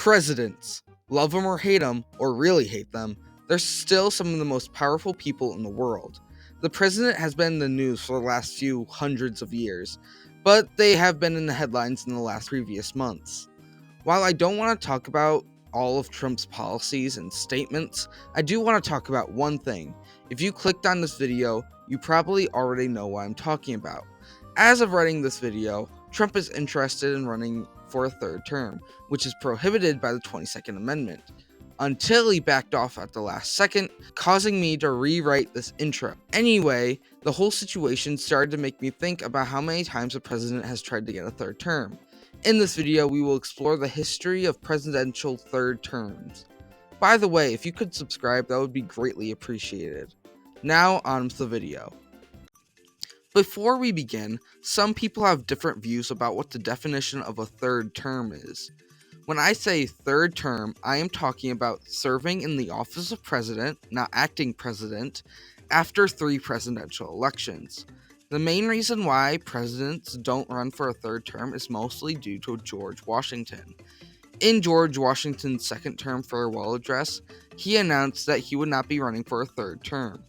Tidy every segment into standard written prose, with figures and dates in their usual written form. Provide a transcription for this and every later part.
Presidents, love them or hate them, or really hate them, they're still some of the most powerful people in the world. The president has been in the news for the last few hundreds of years, but they have been in the headlines in the last previous months. While I don't want to talk about all of Trump's policies and statements, I do want to talk about one thing. If you clicked on this video, you probably already know what I'm talking about. As of writing this video, Trump is interested in running for a third term, which is prohibited by the 22nd Amendment, until he backed off at the last second, causing me to rewrite this intro. Anyway, the whole situation started to make me think about how many times a president has tried to get a third term. In this video, we will explore the history of presidential third terms. By the way, if you could subscribe, that would be greatly appreciated. Now, on with the video. Before we begin, some people have different views about what the definition of a third term is. When I say third term, I am talking about serving in the office of president, not acting president, after 3 presidential elections. The main reason why presidents don't run for a third term is mostly due to George Washington. In George Washington's second term farewell address, he announced that he would not be running for a third term.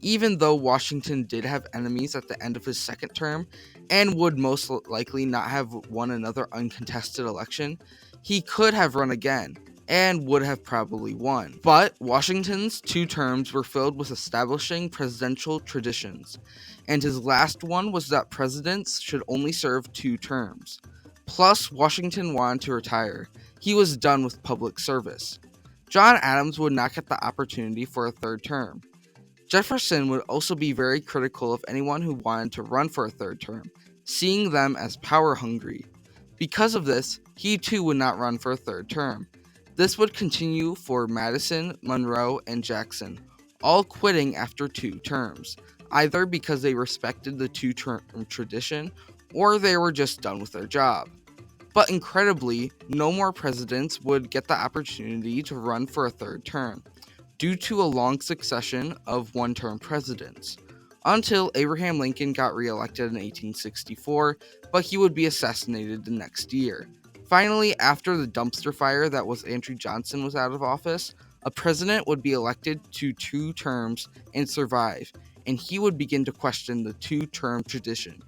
Even though Washington did have enemies at the end of his second term and would most likely not have won another uncontested election, he could have run again and would have probably won. But Washington's 2 terms were filled with establishing presidential traditions, and his last one was that presidents should only serve 2 terms. Plus, Washington wanted to retire. He was done with public service. John Adams would not get the opportunity for a third term. Jefferson would also be very critical of anyone who wanted to run for a third term, seeing them as power hungry. Because of this, he too would not run for a third term. This would continue for Madison, Monroe, and Jackson, all quitting after 2 terms, either because they respected the 2-term tradition or they were just done with their job. But incredibly, no more presidents would get the opportunity to run for a third term, due to a long succession of 1-term presidents, until Abraham Lincoln got reelected in 1864, but he would be assassinated the next year. Finally, after the dumpster fire that was Andrew Johnson was out of office, a president would be elected to 2 terms and survive, and he would begin to question the 2-term tradition.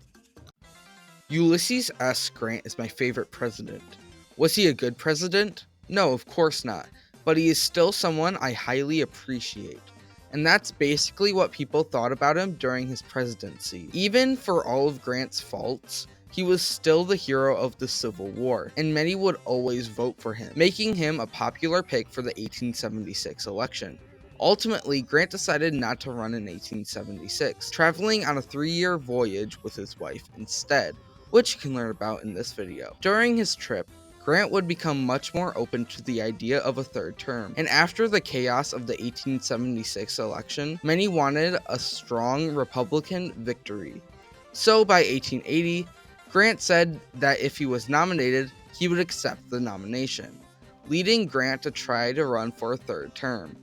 Ulysses S. Grant is my favorite president. Was he a good president? No, of course not, but he is still someone I highly appreciate. And that's basically what people thought about him during his presidency. Even for all of Grant's faults, he was still the hero of the Civil War, and many would always vote for him, making him a popular pick for the 1876 election. Ultimately, Grant decided not to run in 1876, traveling on a 3-year voyage with his wife instead, which you can learn about in this video. During his trip, Grant would become much more open to the idea of a third term, and after the chaos of the 1876 election, many wanted a strong Republican victory. So by 1880, Grant said that if he was nominated, he would accept the nomination, leading Grant to try to run for a third term.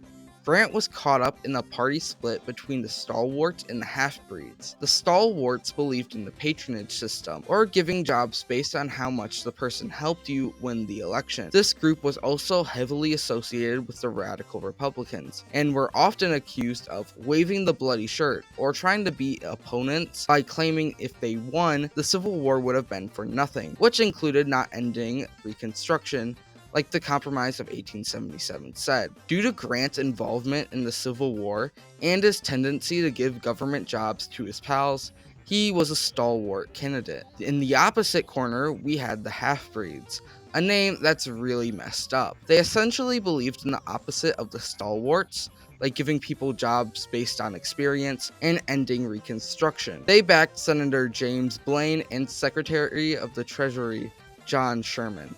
Grant was caught up in a party split between the stalwarts and the half-breeds. The stalwarts believed in the patronage system, or giving jobs based on how much the person helped you win the election. This group was also heavily associated with the radical Republicans, and were often accused of waving the bloody shirt, or trying to beat opponents by claiming if they won, the Civil War would have been for nothing, which included not ending Reconstruction, like the Compromise of 1877 said. Due to Grant's involvement in the Civil War and his tendency to give government jobs to his pals, he was a stalwart candidate. In the opposite corner, we had the half-breeds, a name that's really messed up. They essentially believed in the opposite of the stalwarts, like giving people jobs based on experience and ending Reconstruction. They backed Senator James Blaine and Secretary of the Treasury John Sherman.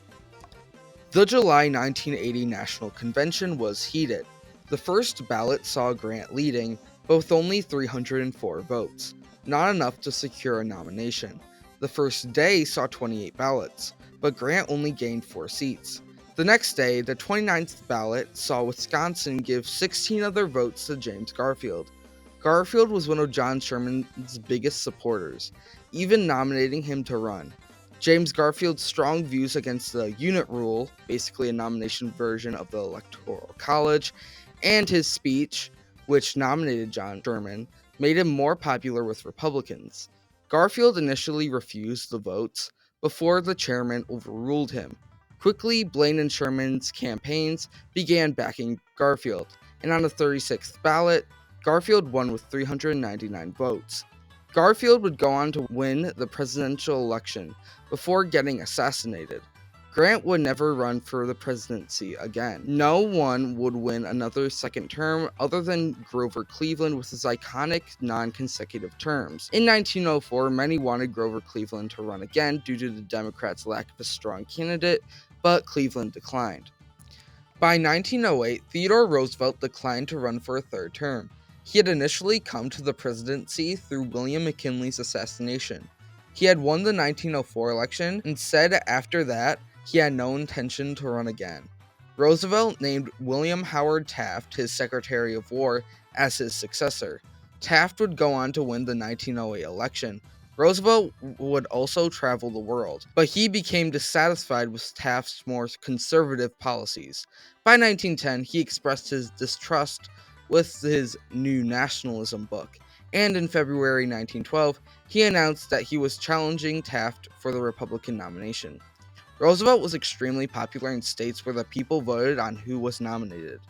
The July 1980 National Convention was heated. The first ballot saw Grant leading, but with only 304 votes, not enough to secure a nomination. The first day saw 28 ballots, but Grant only gained 4 seats. The next day, the 29th ballot saw Wisconsin give 16 of their votes to James Garfield. Garfield was one of John Sherman's biggest supporters, even nominating him to run. James Garfield's strong views against the unit rule, basically a nomination version of the Electoral College, and his speech, which nominated John Sherman, made him more popular with Republicans. Garfield initially refused the votes before the chairman overruled him. Quickly, Blaine and Sherman's campaigns began backing Garfield, and on the 36th ballot, Garfield won with 399 votes. Garfield would go on to win the presidential election before getting assassinated. Grant would never run for the presidency again. No one would win another second term other than Grover Cleveland with his iconic non-consecutive terms. In 1904, many wanted Grover Cleveland to run again due to the Democrats' lack of a strong candidate, but Cleveland declined. By 1908, Theodore Roosevelt declined to run for a third term. He had initially come to the presidency through William McKinley's assassination. He had won the 1904 election and said after that he had no intention to run again. Roosevelt named William Howard Taft, his Secretary of War, as his successor. Taft would go on to win the 1908 election. Roosevelt would also travel the world, but he became dissatisfied with Taft's more conservative policies. By 1910, he expressed his distrust with his New Nationalism book, and in February 1912, he announced that he was challenging Taft for the Republican nomination. Roosevelt was extremely popular in states where the people voted on who was nominated,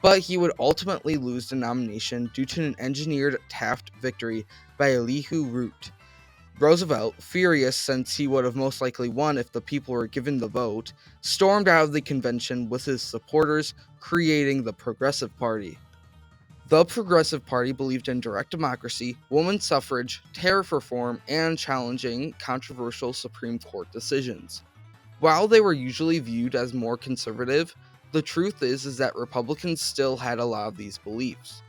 but he would ultimately lose the nomination due to an engineered Taft victory by Elihu Root. Roosevelt, furious since he would have most likely won if the people were given the vote, stormed out of the convention with his supporters, creating the Progressive Party. The Progressive Party believed in direct democracy, women's suffrage, tariff reform, and challenging controversial Supreme Court decisions. While they were usually viewed as more conservative, the truth is that Republicans still had a lot of these beliefs.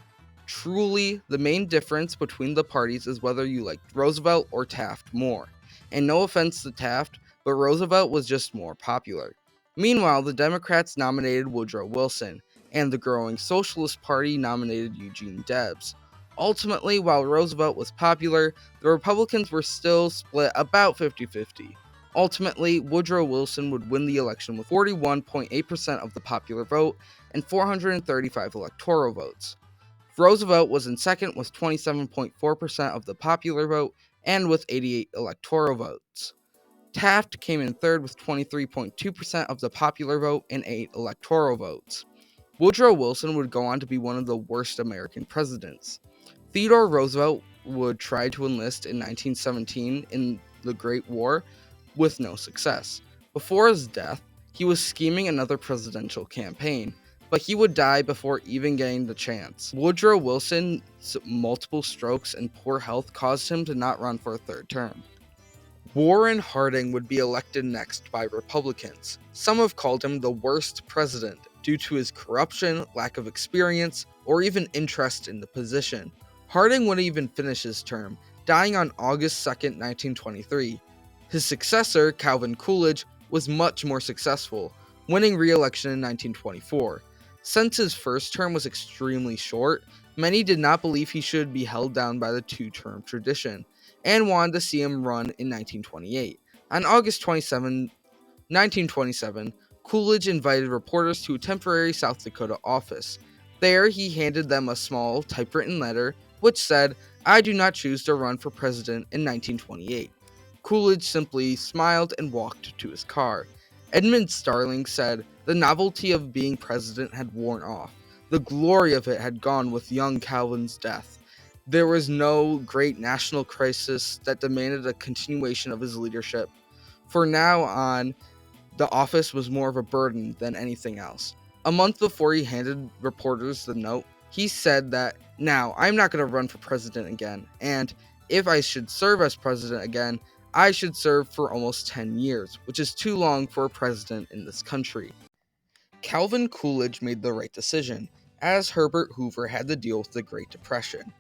Truly, the main difference between the parties is whether you liked Roosevelt or Taft more. And no offense to Taft, but Roosevelt was just more popular. Meanwhile, the Democrats nominated Woodrow Wilson, and the growing Socialist Party nominated Eugene Debs. Ultimately, while Roosevelt was popular, the Republicans were still split about 50-50. Ultimately, Woodrow Wilson would win the election with 41.8% of the popular vote and 435 electoral votes. Roosevelt was in second with 27.4% of the popular vote and with 88 electoral votes. Taft came in third with 23.2% of the popular vote and 8 electoral votes. Woodrow Wilson would go on to be one of the worst American presidents. Theodore Roosevelt would try to enlist in 1917 in the Great War with no success. Before his death, he was scheming another presidential campaign, but he would die before even getting the chance. Woodrow Wilson's multiple strokes and poor health caused him to not run for a third term. Warren Harding would be elected next by Republicans. Some have called him the worst president due to his corruption, lack of experience, or even interest in the position. Harding wouldn't even finish his term, dying on August 2, 1923. His successor, Calvin Coolidge, was much more successful, winning re-election in 1924. Since his first term was extremely short, many did not believe he should be held down by the two-term tradition, and wanted to see him run in 1928. On August 27, 1927, Coolidge invited reporters to a temporary South Dakota office. There, he handed them a small, typewritten letter which said, "I do not choose to run for president in 1928. Coolidge simply smiled and walked to his car. Edmund Starling said the novelty of being president had worn off. The glory of it had gone with young Calvin's death. There was no great national crisis that demanded a continuation of his leadership. From now on, the office was more of a burden than anything else." A month before he handed reporters the note, he said that, "Now, I'm not going to run for president again, and if I should serve as president again, I should serve for almost 10 years, which is too long for a president in this country." Calvin Coolidge made the right decision, as Herbert Hoover had to deal with the Great Depression.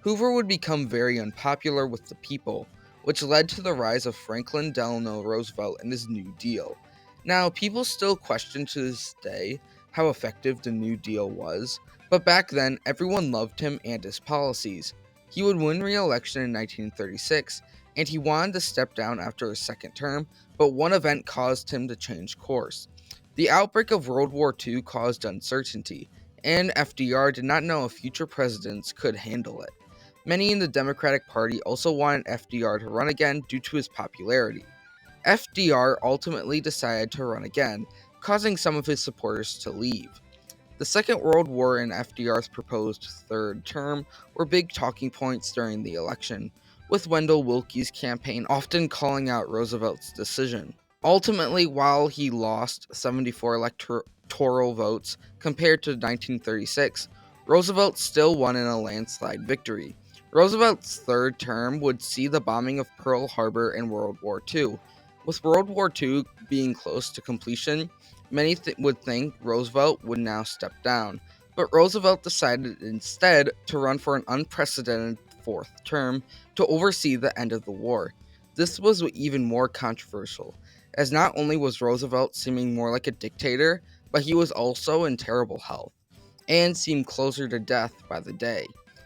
Hoover would become very unpopular with the people, which led to the rise of Franklin Delano Roosevelt and his New Deal. Now, people still question to this day how effective the New Deal was, but back then, everyone loved him and his policies. He would win re-election in 1936, and he wanted to step down after his second term, but one event caused him to change course. The outbreak of World War II caused uncertainty, and FDR did not know if future presidents could handle it. Many in the Democratic Party also wanted FDR to run again due to his popularity. FDR ultimately decided to run again, causing some of his supporters to leave. The Second World War and FDR's proposed third term were big talking points during the election, with Wendell Willkie's campaign often calling out Roosevelt's decision. Ultimately, while he lost 74 electoral votes compared to 1936, Roosevelt still won in a landslide victory. Roosevelt's third term would see the bombing of Pearl Harbor in World War II. With World War II being close to completion, many would think Roosevelt would now step down, but Roosevelt decided instead to run for an unprecedented fourth term to oversee the end of the war. This was even more controversial, as not only was Roosevelt seeming more like a dictator, but he was also in terrible health, and seemed closer to death by the day.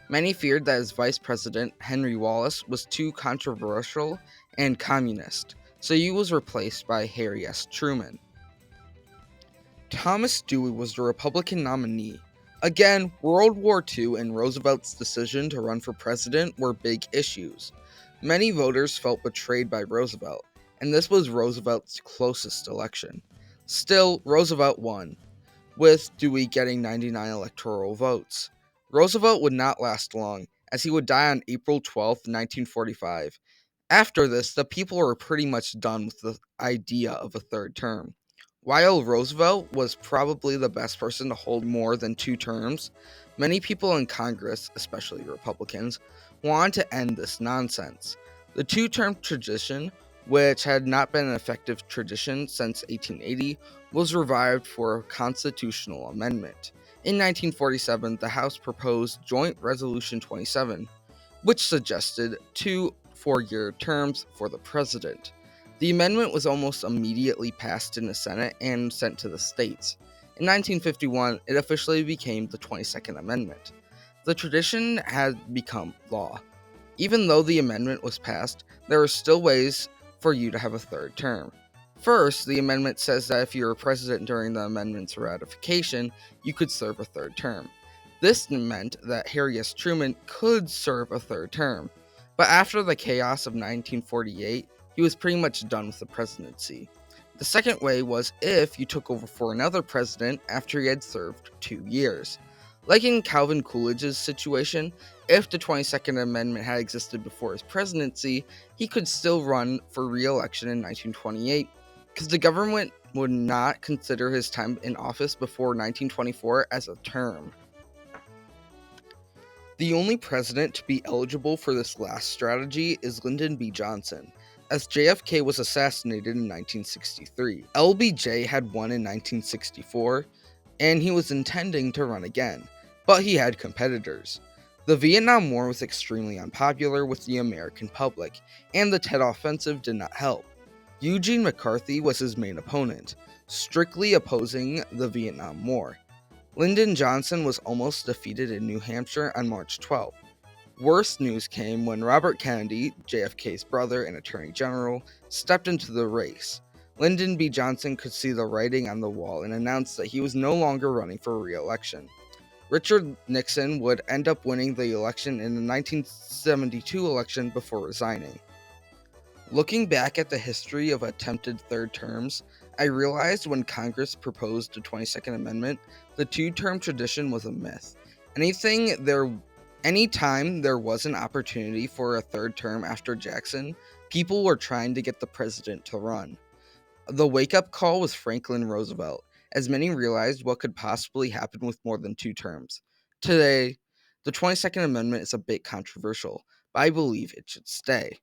Many feared that his vice president, Henry Wallace, was too controversial and communist, so he was replaced by Harry S. Truman. Thomas Dewey was the Republican nominee. Again, World War II and Roosevelt's decision to run for president were big issues. Many voters felt betrayed by Roosevelt, and this was Roosevelt's closest election. Still, Roosevelt won, with Dewey getting 99 electoral votes. Roosevelt would not last long, as he would die on April 12, 1945. After this, the people were pretty much done with the idea of a third term. While Roosevelt was probably the best person to hold more than two terms, many people in Congress, especially Republicans, wanted to end this nonsense. The two-term tradition, which had not been an effective tradition since 1880, was revived for a constitutional amendment. In 1947, the House proposed Joint Resolution 27, which suggested 2 4-year terms for the president. The amendment was almost immediately passed in the Senate and sent to the states. In 1951, it officially became the 22nd Amendment. The tradition had become law. Even though the amendment was passed, there are still ways for you to have a third term. First, the amendment says that if you were president during the amendment's ratification, you could serve a third term. This meant that Harry S. Truman could serve a third term, but after the chaos of 1948, he was pretty much done with the presidency. The second way was if you took over for another president after he had served 2 years. Like in Calvin Coolidge's situation, if the 22nd Amendment had existed before his presidency, he could still run for re-election in 1928, because the government would not consider his time in office before 1924 as a term. The only president to be eligible for this last strategy is Lyndon B. Johnson, as JFK was assassinated in 1963. LBJ had won in 1964, and he was intending to run again, but he had competitors. The Vietnam War was extremely unpopular with the American public, and the Tet Offensive did not help. Eugene McCarthy was his main opponent, strictly opposing the Vietnam War. Lyndon Johnson was almost defeated in New Hampshire on March 12th. Worse news came when Robert Kennedy, JFK's brother and Attorney General, stepped into the race. Lyndon B. Johnson could see the writing on the wall and announced that he was no longer running for re-election. Richard Nixon would end up winning the election in the 1972 election before resigning. Looking back at the history of attempted third terms, I realized when Congress proposed the 22nd Amendment, the two-term tradition was a myth. Anytime there was an opportunity for a third term after Jackson, people were trying to get the president to run. The wake-up call was Franklin Roosevelt, as many realized what could possibly happen with more than two terms. Today, the 22nd Amendment is a bit controversial, but I believe it should stay.